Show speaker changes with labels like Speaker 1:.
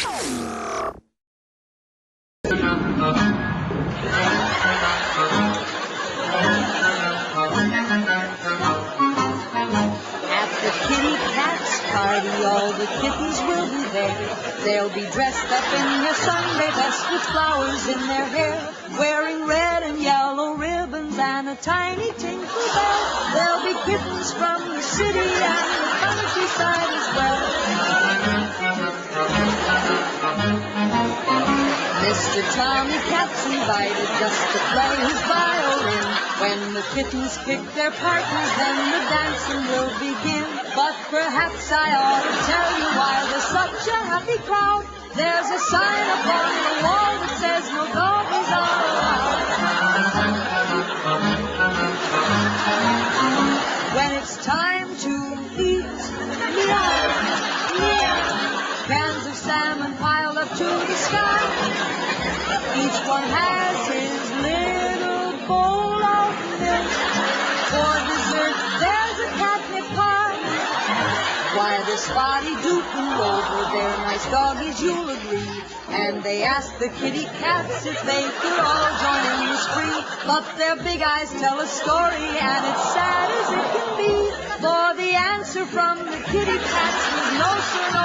Speaker 1: At the kitty cat's party, all the kittens will be there. They'll be dressed up in their Sunday best with flowers in their hair, wearing red and yellow ribbons and a tiny tinkle bell. There'll be kittens from the city and the countryside as well. Mr. Tommy Cat's invited just to play his violin. When the kittens pick their partners, then the dancing will begin. But perhaps I ought to tell you why there's such a happy crowd. There's a sign up on the wall that says no doggies are allowed. When it's time to eat, meow, meow. Cans of salmon piled up to the sky. Each one has his little bowl of milk. For dessert, there's a catnip pie. Why, the spotty duke and over their nice doggies, you'll agree. And they asked the kitty cats if they could all join in the spree. But their big eyes tell a story, and it's sad as it can be. For the answer from the kitty cats was no, sir, no.